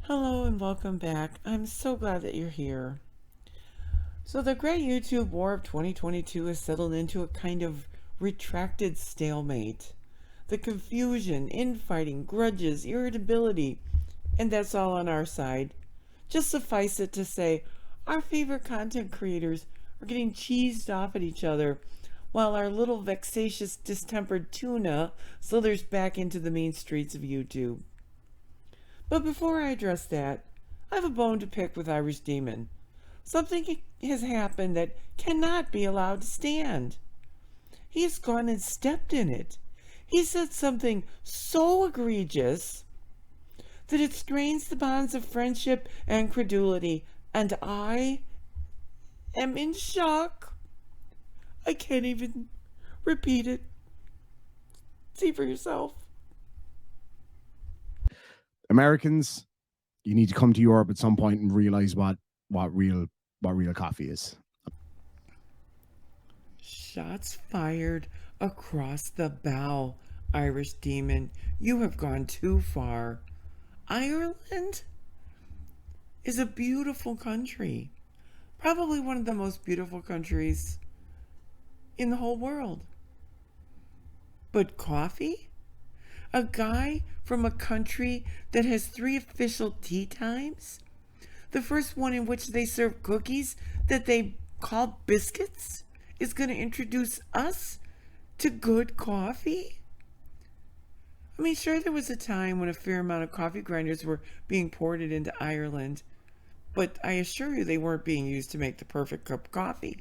Hello and welcome back. I'm so glad that you're here. So, the great YouTube war of 2022 has settled into a kind of retracted stalemate. The confusion, infighting, grudges, irritability, and that's all on our side. Just suffice it to say, our favorite content creators are getting cheesed off at each other, while our little vexatious, distempered tuna slithers back into the main streets of YouTube. But before I address that, I have a bone to pick with Irish Demon. Something has happened that cannot be allowed to stand. He has gone and stepped in it. He said something so egregious that it strains the bonds of friendship and credulity, and I am in shock. I can't even repeat it. See for yourself. Americans, you need to come to Europe at some point and realize what real coffee is. Shots fired across the bow, Irish Demon. You have gone too far. Ireland is a beautiful country. Probably one of the most beautiful countries in the whole world. But coffee? A guy from a country that has 3 official tea times? The first one in which they serve cookies that they call biscuits is going to introduce us to good coffee? I mean, sure, there was a time when a fair amount of coffee grinders were being ported into Ireland, but I assure you they weren't being used to make the perfect cup of coffee.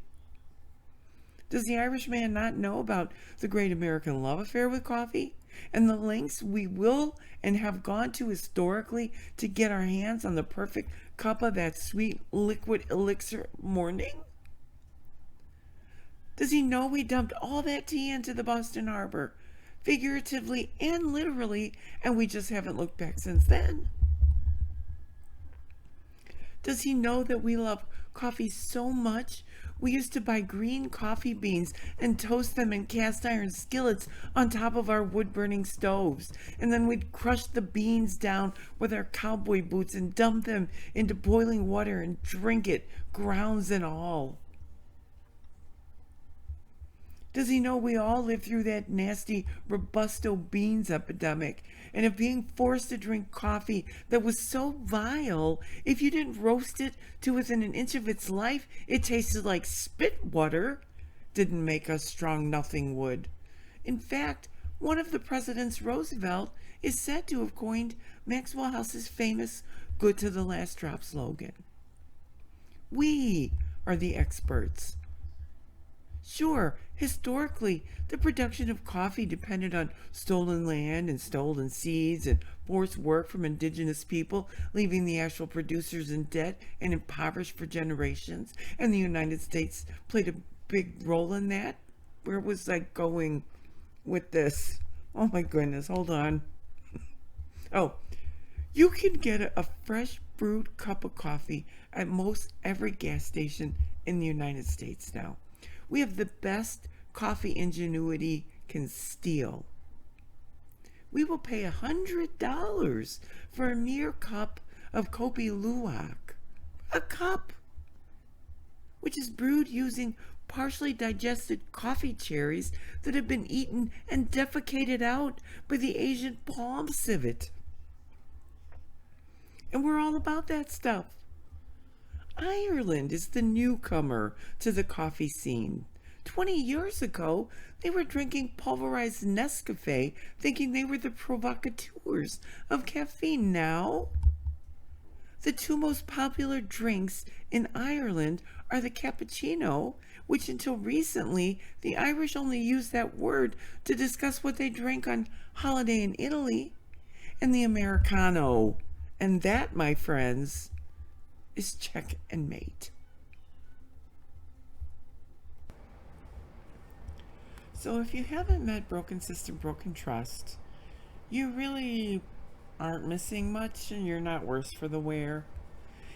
Does the Irishman not know about the great American love affair with coffee and the lengths we will and have gone to historically to get our hands on the perfect cup of that sweet liquid elixir morning? Does he know we dumped all that tea into the Boston Harbor, figuratively and literally, and we just haven't looked back since then? Does he know that we love coffee so much we used to buy green coffee beans and toast them in cast iron skillets on top of our wood-burning stoves, and then we'd crush the beans down with our cowboy boots and dump them into boiling water and drink it, grounds and all? Does he know we all lived through that nasty Robusto beans epidemic, and of being forced to drink coffee that was so vile, if you didn't roast it to within an inch of its life, it tasted like spit water, didn't make us strong nothing would? In fact, one of the presidents, Roosevelt, is said to have coined Maxwell House's famous "good to the last drop" slogan. We are the experts. Sure, historically, the production of coffee depended on stolen land and stolen seeds and forced work from indigenous people, leaving the actual producers in debt and impoverished for generations. And the United States played a big role in that. Where was I going with this? Oh my goodness, hold on. Oh, you can get a fresh brewed cup of coffee at most every gas station in the United States now. We have the best coffee ingenuity can steal. We will pay $100 for a mere cup of Kopi Luwak. A cup, which is brewed using partially digested coffee cherries that have been eaten and defecated out by the Asian palm civet. And we're all about that stuff. Ireland is the newcomer to the coffee scene. 20 years ago, they were drinking pulverized Nescafe, thinking they were the provocateurs of caffeine. Now, the 2 most popular drinks in Ireland are the cappuccino, which until recently, the Irish only used that word to discuss what they drank on holiday in Italy, and the Americano. And that, my friends, is check and mate. So if you haven't met Broken System, Broken Trust, you really aren't missing much, and you're not worse for the wear.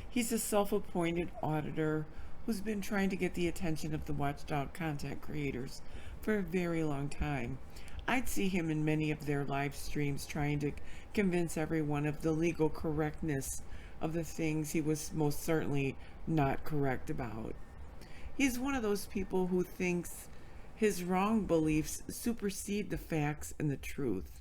He's a self-appointed auditor who's been trying to get the attention of the watchdog content creators for a very long time. I'd see him in many of their live streams trying to convince everyone of the legal correctness of the things he was most certainly not correct about. He's one of those people who thinks his wrong beliefs supersede the facts and the truth.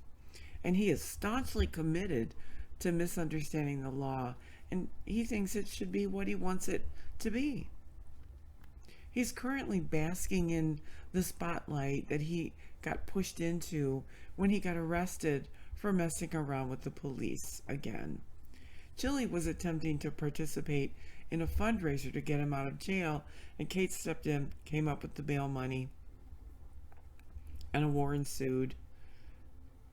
And he is staunchly committed to misunderstanding the law, and he thinks it should be what he wants it to be. He's currently basking in the spotlight that he got pushed into when he got arrested for messing around with the police again. Chille was attempting to participate in a fundraiser to get him out of jail, and Kate stepped in, came up with the bail money, and a war ensued.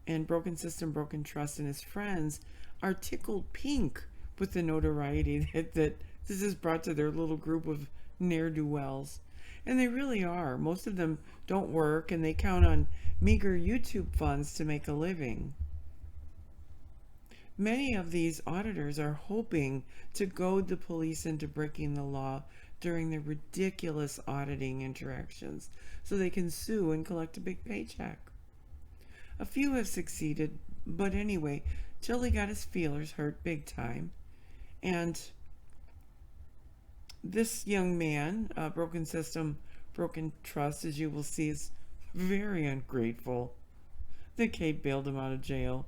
And Broken System, Broken Trust and his friends are tickled pink with the notoriety that this has brought to their little group of ne'er-do-wells. And they really are. Most of them don't work, and they count on meager YouTube funds to make a living. Many of these auditors are hoping to goad the police into breaking the law during their ridiculous auditing interactions so they can sue and collect a big paycheck. A few have succeeded, but anyway, Chille got his feelers hurt big time. And this young man, Broken System, Broken Trust, as you will see, is very ungrateful that Kate bailed him out of jail.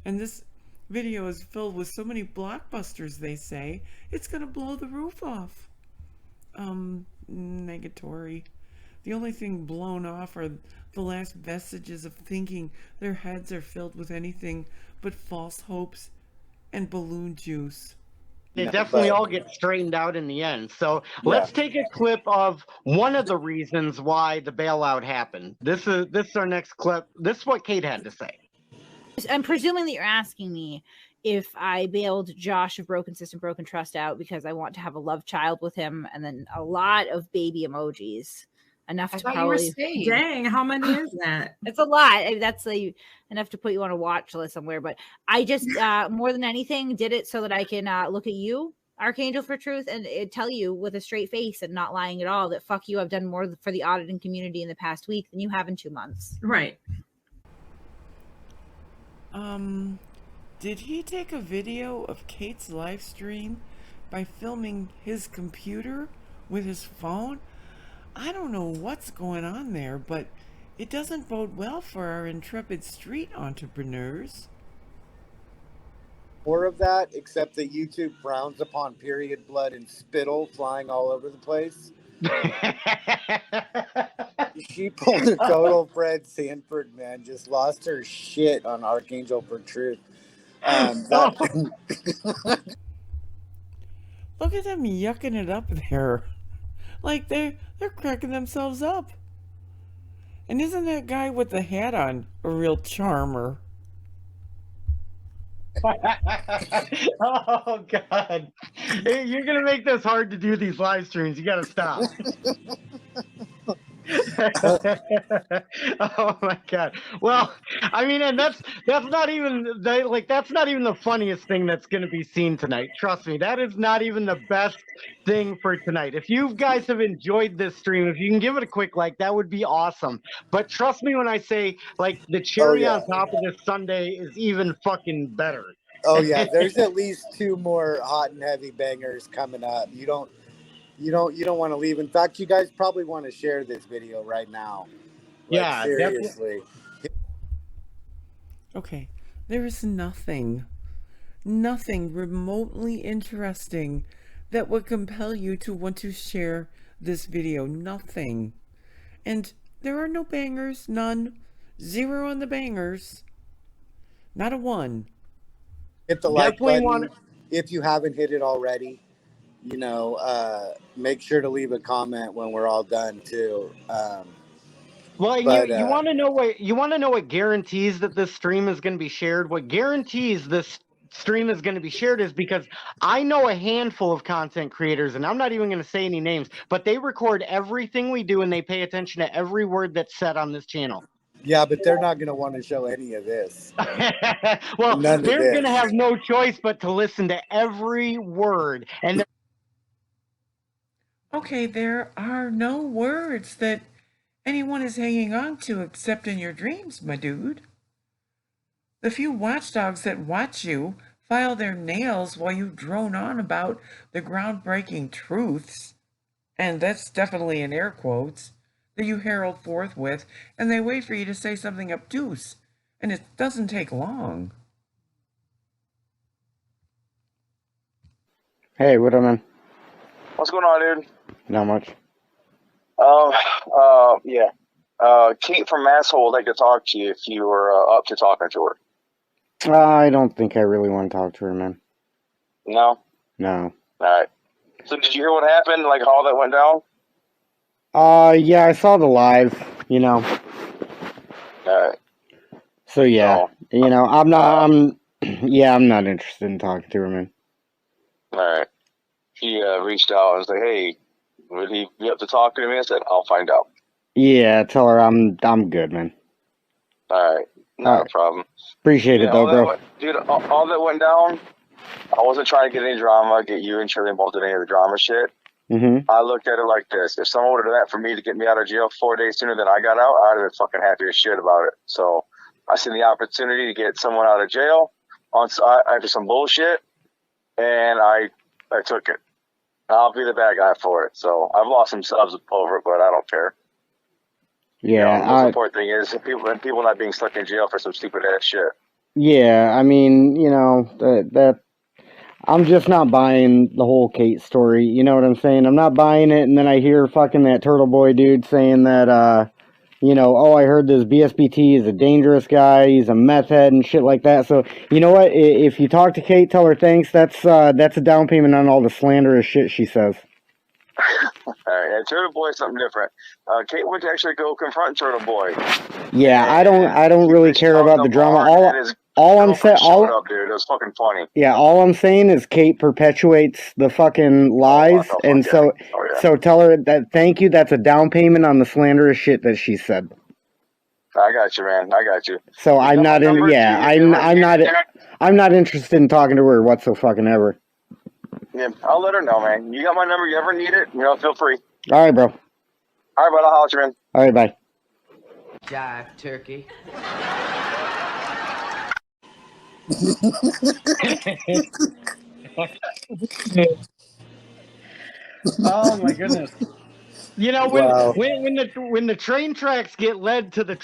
And this video is filled with so many blockbusters, they say, it's going to blow the roof off. Negatory. The only thing blown off are the last vestiges of thinking their heads are filled with anything but false hopes and balloon juice. They definitely all get straightened out in the end. So let's take a clip of one of the reasons why the bailout happened. This is our next clip. This is what Kate had to say. I'm presuming that you're asking me if I bailed Josh of Broken System, Broken Trust out because I want to have a love child with him, and then a lot of baby emojis. Enough to probably. Dang, how many is that? It's a lot. That's enough to put you on a watch list somewhere. But I just, more than anything, did it so that I can look at you, Archangel for Truth, and tell you with a straight face and not lying at all that fuck you, I've done more for the auditing community in the past week than you have in 2 months. Right. Did he take a video of Kate's live stream by filming his computer with his phone? I don't know what's going on there, but it doesn't bode well for our intrepid street entrepreneurs. More of that, except that YouTube frowns upon period blood and spittle flying all over the place. She pulled a total Fred Sanford, man. Just lost her shit on Archangel for Truth. Look at them yucking it up there. Like they're cracking themselves up. And isn't that guy with the hat on a real charmer? Oh God, hey, you're gonna make this hard to do these live streams. You gotta stop. Oh my God. Well, I mean, and that's not even that's not even the funniest thing that's going to be seen tonight. Trust me, that is not even the best thing for tonight. If you guys have enjoyed this stream, if you can give it a quick like, that would be awesome. But trust me when I say, like, the cherry on top of this sundae is even fucking better. Oh yeah, there's at least 2 more hot and heavy bangers coming up. You don't want to leave. In fact, you guys probably want to share this video right now. Like, yeah, seriously. Okay, there is nothing remotely interesting that would compel you to want to share this video. Nothing. And there are no bangers, none. 0 on the bangers. Not a 1. Hit the like button if you haven't hit it already. You know, make sure to leave a comment when we're all done too. Well, you want to know what guarantees that this stream is going to be shared? What guarantees this stream is going to be shared is because I know a handful of content creators, and I'm not even going to say any names, but they record everything we do and they pay attention to every word that's said on this channel. Yeah, but they're not going to want to show any of this. Well, they're going to have no choice but to listen to every word. And okay, there are no words that anyone is hanging on to except in your dreams, my dude. The few watchdogs that watch you file their nails while you drone on about the groundbreaking truths, and that's definitely in air quotes, that you herald forthwith, and they wait for you to say something obtuse, and it doesn't take long. Hey, what up, man? What's going on, dude? Not much. Yeah. Kate from Asshole would like to talk to you if you were up to talking to her. I don't think I really want to talk to her, man. No? No. Alright. So did you hear what happened? Like how that went down? Yeah, I saw the live, you know. Alright. So yeah, So, you know, I'm not interested in talking to her, man. alright. He reached out and was like, hey, would he be up to talking to me? I said, I'll find out. Yeah, tell her I'm good, man. Alright. Not a problem. Appreciate it though, bro. Dude, all that went down, I wasn't trying to get any drama, get you and Chille involved in any of the drama shit. Mm-hmm. I looked at it like this. If someone would have done that for me to get me out of jail 4 days sooner than I got out, I'd have been fucking happy as shit about it. So I seen the opportunity to get someone out of jail after some bullshit, and I took it. I'll be the bad guy for it. So I've lost some subs over it, but I don't care. Yeah, the most important thing is people not being stuck in jail for some stupid ass shit. Yeah, I mean, you know, that I'm just not buying the whole Kate story. You know what I'm saying? I'm not buying it, and then I hear fucking that Turtle Boy dude saying that, you know, oh, I heard this BSBT is a dangerous guy, he's a meth head and shit like that. So, you know what? If you talk to Kate, tell her thanks. That's a down payment on all the slanderous shit she says. Yeah, Turtle Boy is something different. Kate went to actually go confront Turtle Boy. Yeah, I don't really care about the drama. All I'm saying, up, dude. It was fucking funny. Yeah, all I'm saying is Kate perpetuates the fucking lies, and so tell her that thank you. That's a down payment on the slanderous shit that she said. I got you, man. I got you. So I'm not in. Yeah, I'm not interested in talking to her whatsoever. Yeah, I'll let her know, man. You got my number. You ever need it, you know, feel free. All right, bro. All right, bud. I'll holler at you, man. All right, bye. Jive turkey. Oh my goodness! You know Wow. when the train tracks get led to the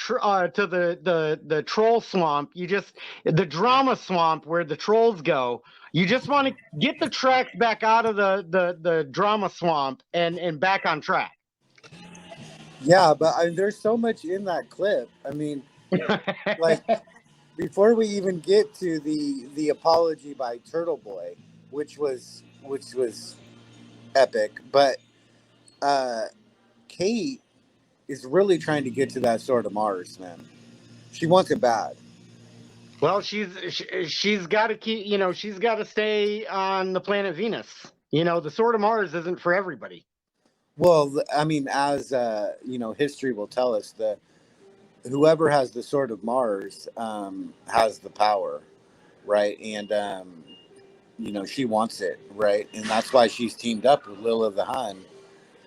troll swamp, the drama swamp where the trolls go. You just want to get the tracks back out of the drama swamp and back on track. Yeah, but there's so much in that clip. I mean, like before we even get to the apology by Turtle Boy, which was epic, but Kate is really trying to get to that sword of Mars, man. She wants it bad. Well, she's got to keep, you know, she's got to stay on the planet Venus. You know, the sword of Mars isn't for everybody. Well, I mean, as you know, history will tell us that whoever has the sword of Mars has the power, right? And you know, she wants it, right? And that's why she's teamed up with Lila the Hun,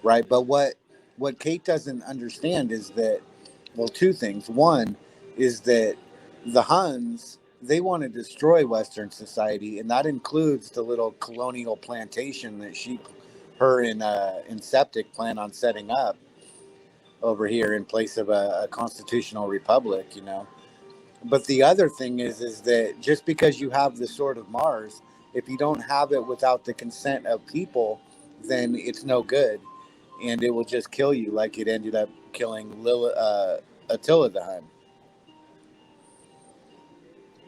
right? But what Kate doesn't understand is that, well, two things. One is that the Huns, they want to destroy Western society, and that includes the little colonial plantation that her and Septic plan on setting up over here in place of a constitutional republic, you know. But the other thing is that just because you have the sword of Mars, if you don't have it without the consent of people, then it's no good, and it will just kill you, like it ended up killing Attila the Hun.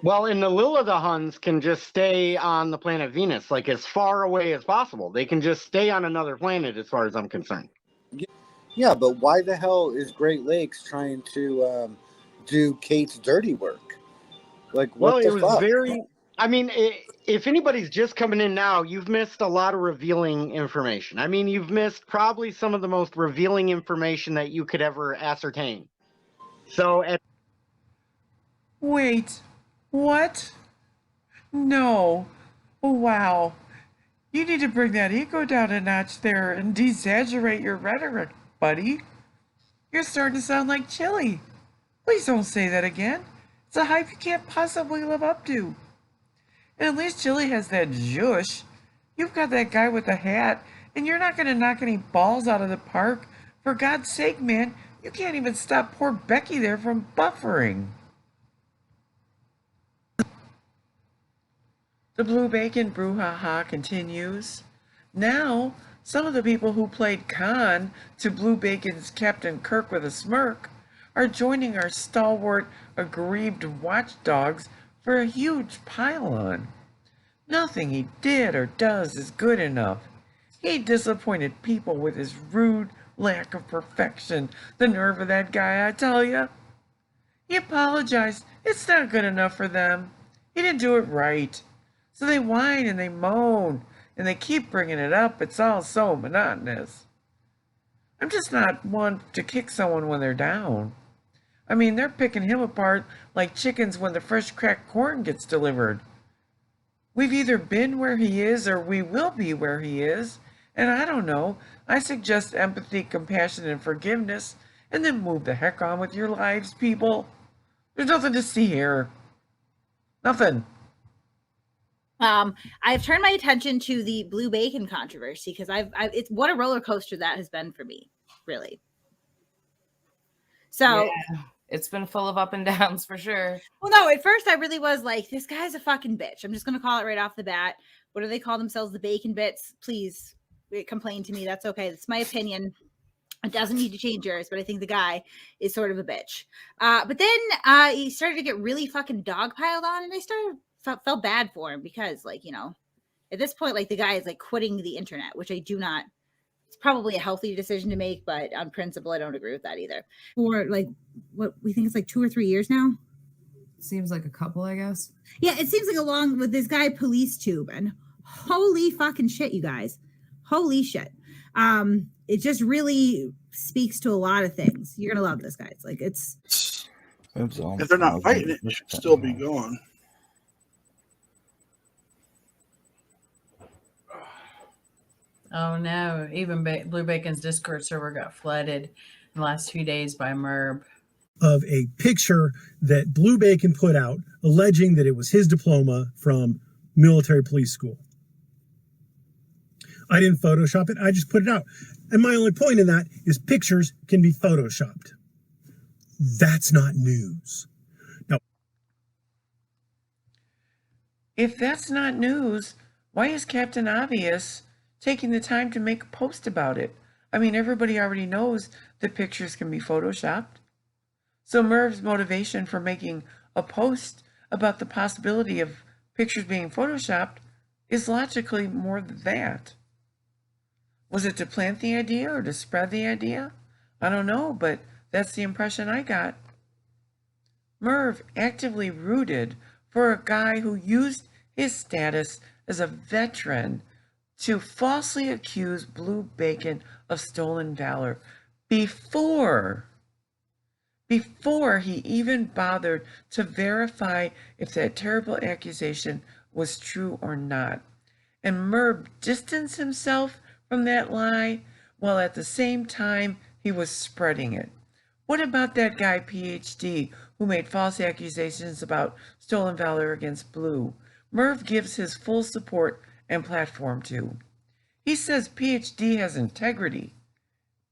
Well, and the Lila the Huns can just stay on the planet Venus, like as far away as possible. They can just stay on another planet, as far as I'm concerned. Yeah, but why the hell is Great Lakes trying to do Kate's dirty work? Like, what the fuck? I mean, if anybody's just coming in now, you've missed a lot of revealing information. I mean, you've missed probably some of the most revealing information that you could ever ascertain. So, Wait, what? No. Oh, wow. You need to bring that ego down a notch there and desaturate your rhetoric, buddy. You're starting to sound like Chille. Please don't say that again. It's a hype you can't possibly live up to. And at least Chille has that zhush. You've got that guy with the hat, and you're not going to knock any balls out of the park. For God's sake, man, you can't even stop poor Becky there from buffering. The Blue Bacon brouhaha continues. Now, some of the people who played con to Blue Bacon's Captain Kirk with a smirk are joining our stalwart, aggrieved watchdogs for a huge pile-on. Nothing he did or does is good enough. He disappointed people with his rude lack of perfection. The nerve of that guy, I tell ya. He apologized. It's not good enough for them. He didn't do it right. So they whine and they moan, and they keep bringing it up. It's all so monotonous. I'm just not one to kick someone when they're down. I mean, they're picking him apart like chickens when the fresh cracked corn gets delivered. We've either been where he is or we will be where he is. And I don't know. I suggest empathy, compassion, and forgiveness, and then move the heck on with your lives, people. There's nothing to see here. Nothing. I've turned my attention to the Blue Bacon controversy because it's what a roller coaster that has been for me, really. So yeah, it's been full of up and downs for sure. Well, no, at first I really was like, this guy's a fucking bitch. I'm just gonna call it right off the bat. What do they call themselves? The Bacon Bits? Please complain to me. That's okay. That's my opinion. It doesn't need to change yours, but I think the guy is sort of a bitch. But then he started to get really fucking dogpiled on, and I felt bad for him because, like, you know, at this point, like, the guy is like quitting the internet, which I do not. It's probably a healthy decision to make, but on principle, I don't agree with that either. For like what we think it's like 2 or 3 years now. Seems like a couple, I guess. Yeah, it seems like along with this guy Police Tube, and holy fucking shit, you guys. Holy shit. It just really speaks to a lot of things. You're gonna love this, guys. Like, it's if they're not fighting it should still be going. Oh no, even Blue Bacon's Discord server got flooded in the last 2 days by Merb. Of a picture that Blue Bacon put out alleging that it was his diploma from military police school. I didn't Photoshop it. I just put it out. And my only point in that is pictures can be Photoshopped. That's not news. Now, if that's not news, why is Captain Obvious taking the time to make a post about it? I mean, everybody already knows that pictures can be Photoshopped. So Merv's motivation for making a post about the possibility of pictures being Photoshopped is logically more than that. Was it to plant the idea or to spread the idea? I don't know, but that's the impression I got. Merv actively rooted for a guy who used his status as a veteran to falsely accuse Blue Bacon of stolen valor before he even bothered to verify if that terrible accusation was true or not. And Merb distanced himself from that lie while at the same time he was spreading it. What about that guy PhD who made false accusations about stolen valor against Blue? Merv gives his full support and platform to. He says PhD has integrity.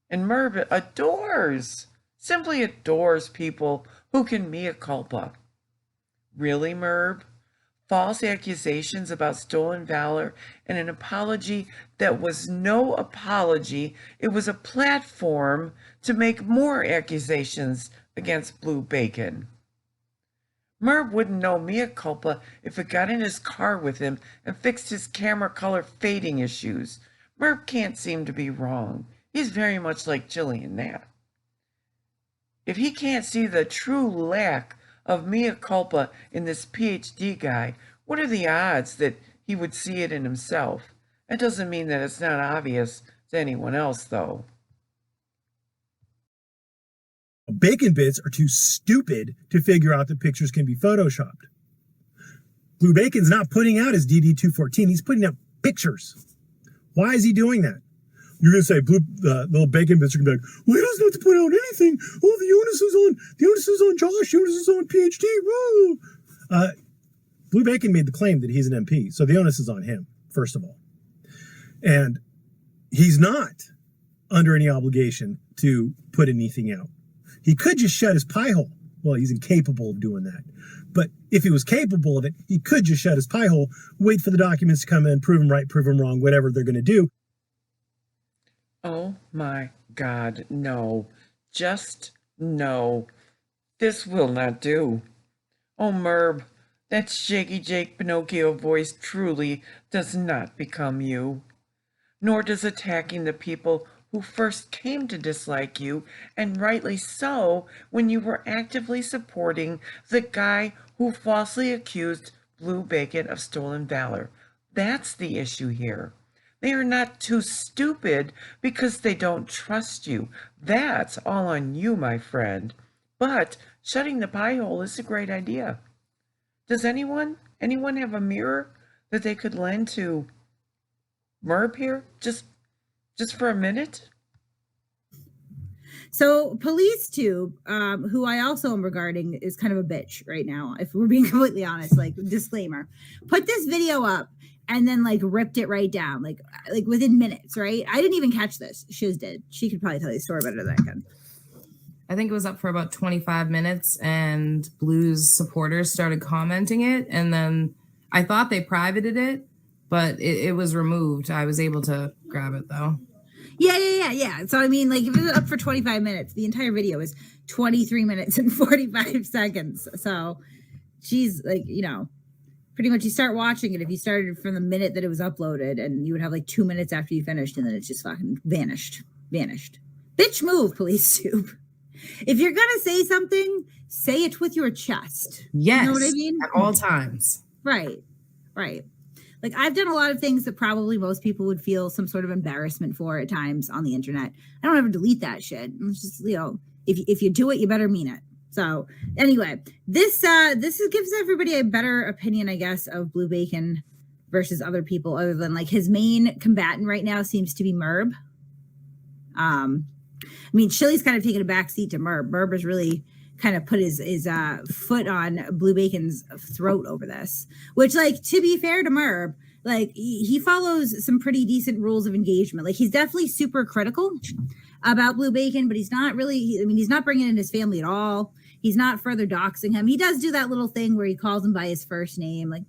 And Merb simply adores people who can mea culpa. Really, Merb? False accusations about stolen valor and an apology that was no apology. It was a platform to make more accusations against Blue Bacon. Merb wouldn't know mea culpa if it got in his car with him and fixed his camera color fading issues. Merb can't seem to be wrong. He's very much like Chille in that. If he can't see the true lack of mea culpa in this PhD guy, what are the odds that he would see it in himself? That doesn't mean that it's not obvious to anyone else, though. Bacon Bits are too stupid to figure out that pictures can be Photoshopped. Blue Bacon's not putting out his DD-214. He's putting out pictures. Why is he doing that? you're gonna say the little bacon bits are gonna be like, well, he doesn't have to put out anything. Oh, the onus is on Josh. The onus is on PhD. Woo! Blue Bacon made the claim that he's an MP, so the onus is on him, first of all. And he's not under any obligation to put anything out. He could just shut his pie hole. Well, he's incapable of doing that. But if he was capable of it, he could just shut his pie hole, wait for the documents to come in, prove him right, prove him wrong, whatever they're going to do. Oh my God, no. Just no. This will not do. Oh, Merb, that shaky Jake Pinocchio voice truly does not become you. Nor does attacking the people who first came to dislike you, and rightly so, when you were actively supporting the guy who falsely accused Blue Bacon of stolen valor. That's the issue here. They are not too stupid because they don't trust you. That's all on you, my friend. But shutting the pie hole is a great idea. Does anyone have a mirror that they could lend to Merb here? Just for a minute? So Police Tube, who I also am regarding, is kind of a bitch right now, if we're being completely honest, like disclaimer, put this video up and then like ripped it right down, like within minutes, right? I didn't even catch this. Shiz did. She could probably tell you the story better than I can. I think it was up for about 25 minutes and Blue's supporters started commenting it. And then I thought they privated it, but it was removed. I was able to grab it though. Yeah. So I mean, like if it was up for 25 minutes, the entire video is 23 minutes and 45 seconds. So she's like, you know, pretty much you start watching it if you started from the minute that it was uploaded, and you would have like 2 minutes after you finished, and then it's just fucking vanished. Bitch move, Police Tube. If you're gonna say something, say it with your chest. Yes, you know what I mean? At all times. Right. Like I've done a lot of things that probably most people would feel some sort of embarrassment for at times on the internet. I don't ever delete that shit. It's just, you know, if you do it, you better mean it. So anyway, this gives everybody a better opinion, I guess, of Blue Bacon versus other people, other than like his main combatant right now seems to be Merb. I mean, Chille's kind of taken a back seat to Merb. Merb has really kind of put his foot on Blue Bacon's throat over this, which, like, to be fair to Merb, like he follows some pretty decent rules of engagement. Like he's definitely super critical about Blue Bacon, but he's not really, I mean, he's not bringing in his family at all. He's not further doxing him. He does do that little thing where he calls him by his first name. Like,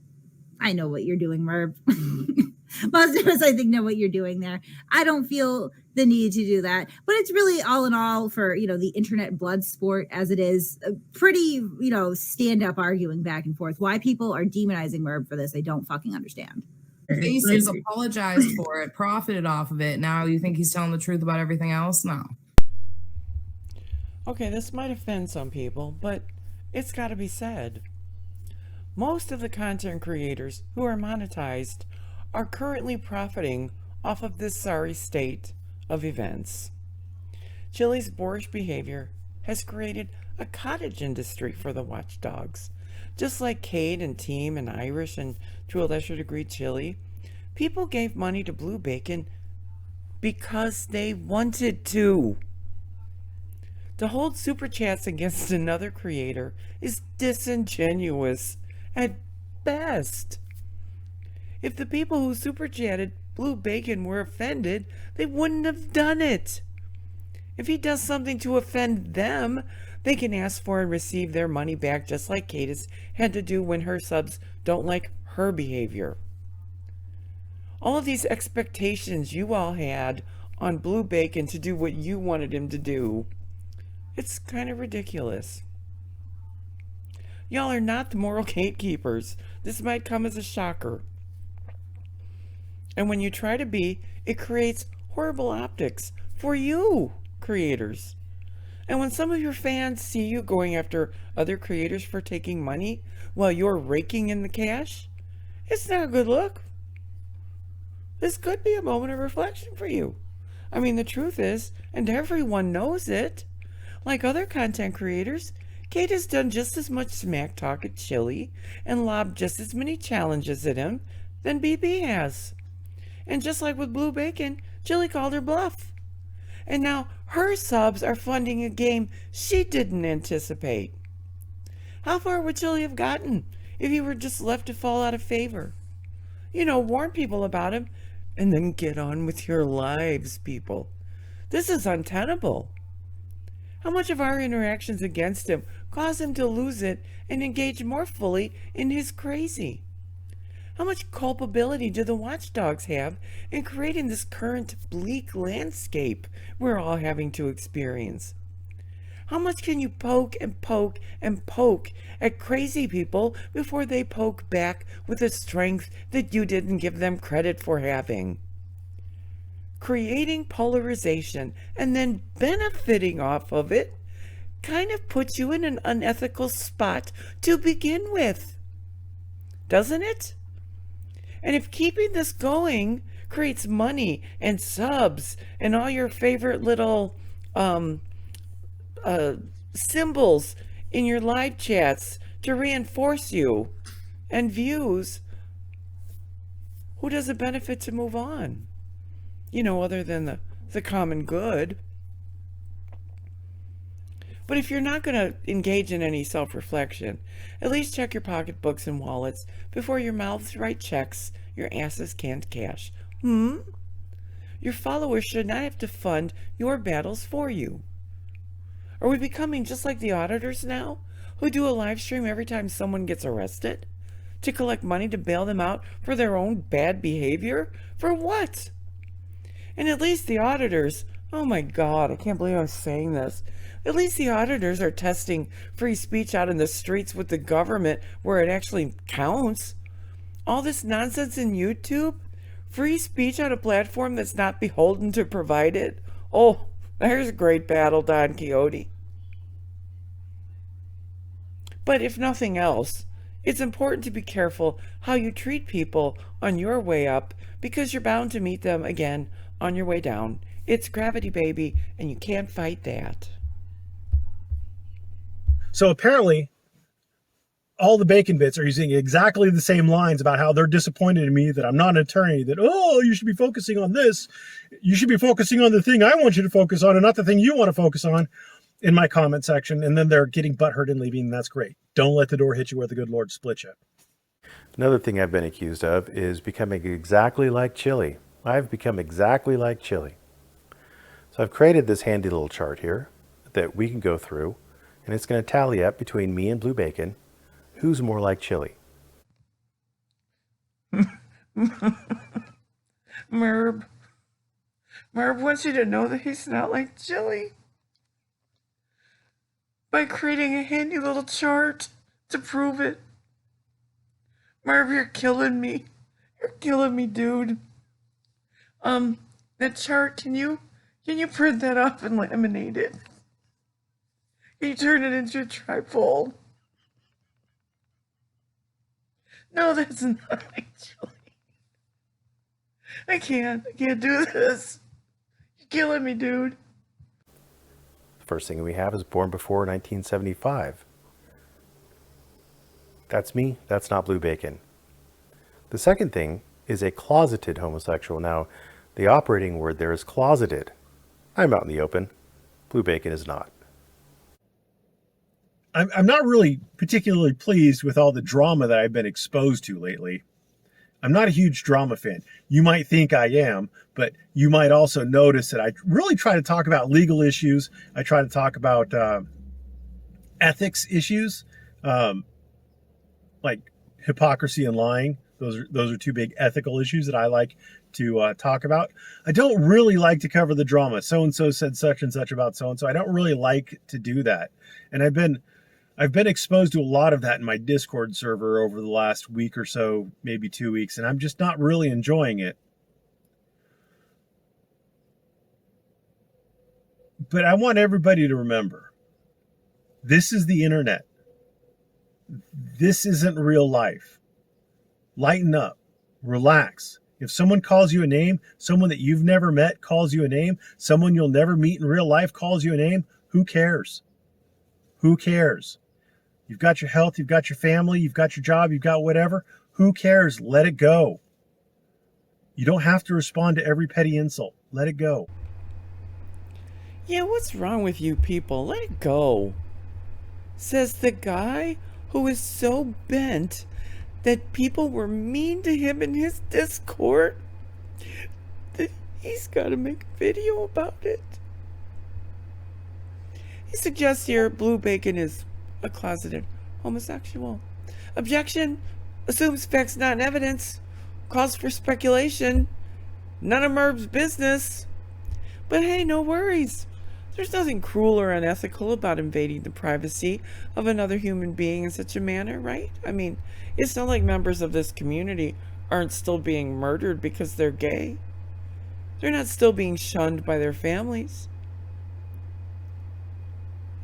I know what you're doing, Merb. Most of us, I think, know what you're doing there. I don't feel the need to do that. But it's really, all in all, for, you know, the internet blood sport as it is, a pretty, you know, stand-up arguing back and forth. Why people are demonizing Merb for this, I don't fucking understand. Faces apologized for it, profited off of it. Now you think he's telling the truth about everything else? No. Okay, this might offend some people, but it's got to be said. Most of the content creators who are monetized are currently profiting off of this sorry state of events. Chille's boorish behavior has created a cottage industry for the watchdogs. Just like Cade and Team and Irish and, to a lesser degree, Chille, people gave money to Blue Bacon because they wanted to. To hold super chats against another creator is disingenuous at best. If the people who super chatted Blue Bacon were offended, they wouldn't have done it. If he does something to offend them, they can ask for and receive their money back, just like Cadis had to do when her subs don't like her behavior. All of these expectations you all had on Blue Bacon to do what you wanted him to do, it's kind of ridiculous. Y'all are not the moral gatekeepers. This might come as a shocker. And when you try to be, it creates horrible optics for you, creators. And when some of your fans see you going after other creators for taking money while you're raking in the cash, it's not a good look. This could be a moment of reflection for you. I mean, the truth is, and everyone knows it, like other content creators, Kate has done just as much smack talk at Chille and lobbed just as many challenges at him than BB has. And just like with Blue Bacon, Chille called her bluff. And now her subs are funding a game she didn't anticipate. How far would Chille have gotten if he were just left to fall out of favor? Warn people about him, and then get on with your lives, people. This is untenable. How much of our interactions against him cause him to lose it and engage more fully in his crazy? How much culpability do the watchdogs have in creating this current bleak landscape we're all having to experience? How much can you poke and poke and poke at crazy people before they poke back with a strength that you didn't give them credit for having? Creating polarization and then benefiting off of it kind of puts you in an unethical spot to begin with, doesn't it? And if keeping this going creates money and subs and all your favorite little symbols in your live chats to reinforce you and views, who does it benefit to move on? Other than the common good. But if you're not going to engage in any self-reflection, at least check your pocketbooks and wallets before your mouths write checks your asses can't cash. Your followers should not have to fund your battles for you. Are we becoming just like the auditors now, who do a live stream every time someone gets arrested to collect money to bail them out for their own bad behavior? For what? And at least the auditors, oh my God, I can't believe I'm saying this. At least the auditors are testing free speech out in the streets with the government where it actually counts. All this nonsense in YouTube, free speech on a platform that's not beholden to provide it. Oh, there's a great battle, Don Quixote. But if nothing else, it's important to be careful how you treat people on your way up, because you're bound to meet them again on your way down. It's gravity, baby, and you can't fight that. So apparently, all the bacon bits are using exactly the same lines about how they're disappointed in me, that I'm not an attorney, that, you should be focusing on this. You should be focusing on the thing I want you to focus on and not the thing you want to focus on in my comment section. And then they're getting butthurt and leaving. And that's great. Don't let the door hit you where the good Lord split you. Another thing I've been accused of is becoming exactly like Chille. I've become exactly like Chille. So I've created this handy little chart here that we can go through, and it's going to tally up between me and Blue Bacon who's more like Chille. Merb wants you to know that he's not like Chille by creating a handy little chart to prove it. Merb, you're killing me. You're killing me, dude. That chart, can you print that up and laminate it? Can you turn it into a trifold? No, that's not like Chille. I can't do this. You're killing me, dude. The first thing we have is born before 1975. That's me. That's not Blue Bacon. The second thing is a closeted homosexual. Now, the operating word there is closeted. I'm out in the open. Blue Bacon is not. I'm not really particularly pleased with all the drama that I've been exposed to lately. I'm not a huge drama fan. You might think I am, but you might also notice that I really try to talk about legal issues. I try to talk about ethics issues, like hypocrisy and lying. Those are two big ethical issues that I like to talk about. I don't really like to cover the drama. So-and-so said such and such about so-and-so. I don't really like to do that. And I've been exposed to a lot of that in my Discord server over the last week or so, maybe 2 weeks, and I'm just not really enjoying it. But I want everybody to remember, this is the internet. This isn't real life. Lighten up. Relax. If someone calls you a name, someone that you've never met calls you a name, someone you'll never meet in real life calls you a name, who cares? Who cares? You've got your health, you've got your family, you've got your job, you've got whatever. Who cares? Let it go. You don't have to respond to every petty insult. Let it go. Yeah, what's wrong with you people? Let it go. Says the guy who is so bent that people were mean to him in his Discord that he's got to make a video about it. He suggests here Blue Bacon is a closeted homosexual. Objection. Assumes facts not evidence. Calls for speculation. None of Merb's business. But hey, no worries. There's nothing cruel or unethical about invading the privacy of another human being in such a manner, right? I mean, it's not like members of this community aren't still being murdered because they're gay. They're not still being shunned by their families.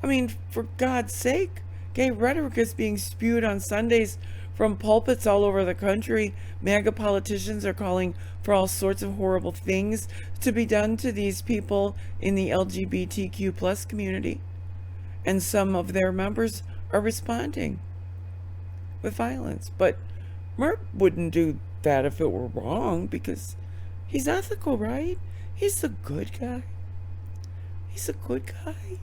I mean, for God's sake, gay rhetoric is being spewed on Sundays from pulpits all over the country. MAGA politicians are calling for all sorts of horrible things to be done to these people in the LGBTQ plus community. And some of their members are responding with violence. But Merb wouldn't do that if it were wrong, because he's ethical, right? He's a good guy. He's a good guy.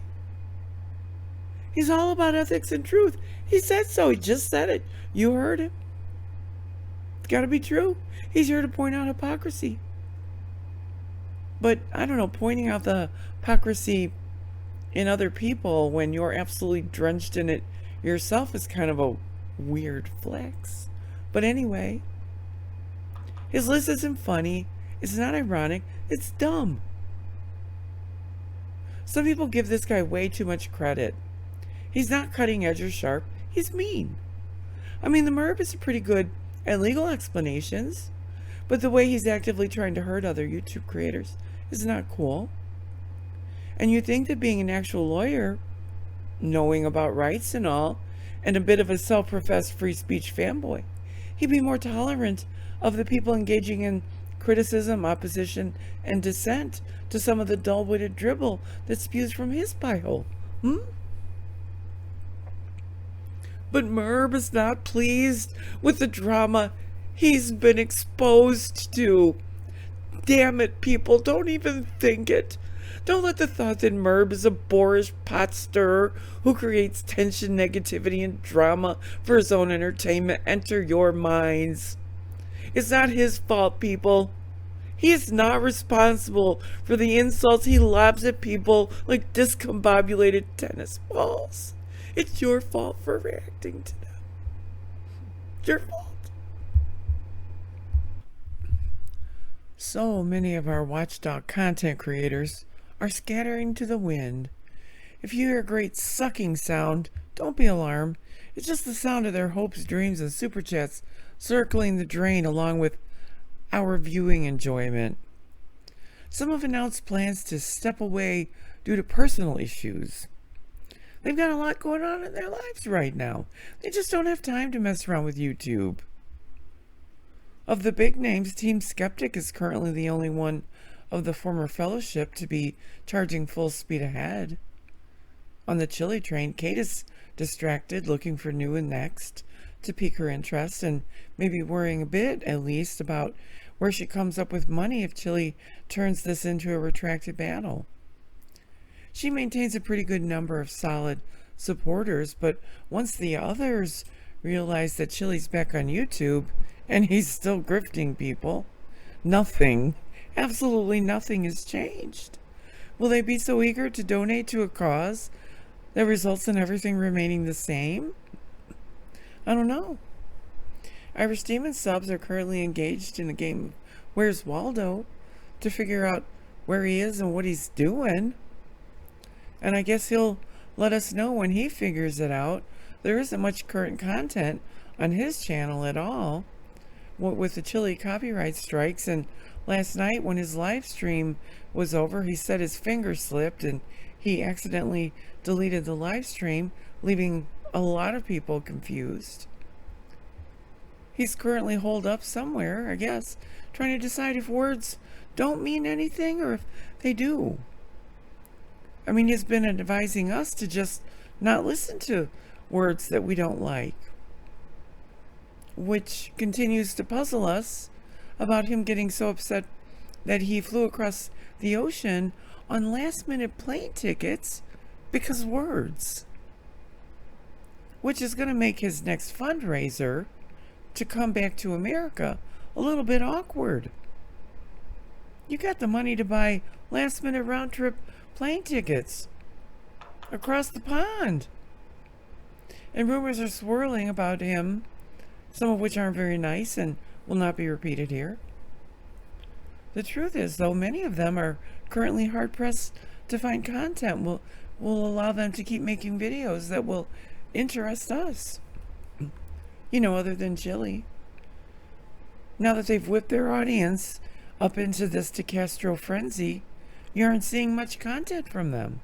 He's all about ethics and truth. He said so. He just said it. You heard him. It's got to be true. He's here to point out hypocrisy. But, I don't know, pointing out the hypocrisy in other people when you're absolutely drenched in it yourself is kind of a weird flex. But anyway, his list isn't funny. It's not ironic. It's dumb. Some people give this guy way too much credit. He's not cutting edge or sharp. He's mean. I mean, the Merb is pretty good at legal explanations, but the way he's actively trying to hurt other YouTube creators is not cool. And you think that being an actual lawyer, knowing about rights and all, and a bit of a self-professed free speech fanboy, he'd be more tolerant of the people engaging in criticism, opposition, and dissent to some of the dull-witted dribble that spews from his pie hole. But Merb is not pleased with the drama he's been exposed to. Damn it, people, don't even think it. Don't let the thought that Merb is a boorish pot stirrer who creates tension, negativity, and drama for his own entertainment enter your minds. It's not his fault, people. He is not responsible for the insults he lobs at people like discombobulated tennis balls. It's your fault for reacting to them. It's your fault. So many of our watchdog content creators are scattering to the wind. If you hear a great sucking sound, don't be alarmed. It's just the sound of their hopes, dreams, and super chats circling the drain along with our viewing enjoyment. Some have announced plans to step away due to personal issues. They've got a lot going on in their lives right now. They just don't have time to mess around with YouTube. Of the big names, Team Skeptic is currently the only one of the former fellowship to be charging full speed ahead. On the Chille train, Kate is distracted, looking for new and next to pique her interest, and maybe worrying a bit, at least, about where she comes up with money if Chille turns this into a retracted battle. She maintains a pretty good number of solid supporters, but once the others realize that Chille's back on YouTube and he's still grifting people, nothing, absolutely nothing has changed. Will they be so eager to donate to a cause that results in everything remaining the same? I don't know. Irish Demon subs are currently engaged in a game of Where's Waldo to figure out where he is and what he's doing. And I guess he'll let us know when he figures it out. There isn't much current content on his channel at all, what with the Chille copyright strikes. And last night when his live stream was over, he said his finger slipped and he accidentally deleted the live stream, leaving a lot of people confused. He's currently holed up somewhere, I guess, trying to decide if words don't mean anything or if they do. I mean, he's been advising us to just not listen to words that we don't like, which continues to puzzle us about him getting so upset that he flew across the ocean on last-minute plane tickets because words, which is going to make his next fundraiser to come back to America a little bit awkward. You got the money to buy last-minute round-trip plane tickets across the pond. And rumors are swirling about him, some of which aren't very nice and will not be repeated here. The truth is, though, many of them are currently hard-pressed to find content will allow them to keep making videos that will interest us. Other than Chille. Now that they've whipped their audience up into this DeCastro frenzy, you aren't seeing much content from them.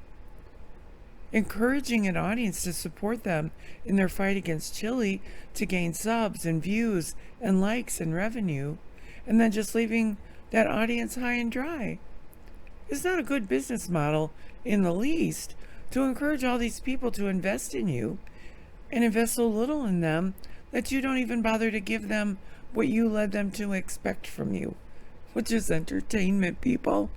Encouraging an audience to support them in their fight against Chille to gain subs and views and likes and revenue, and then just leaving that audience high and dry. It's not a good business model in the least to encourage all these people to invest in you and invest so little in them that you don't even bother to give them what you led them to expect from you, which is entertainment, people.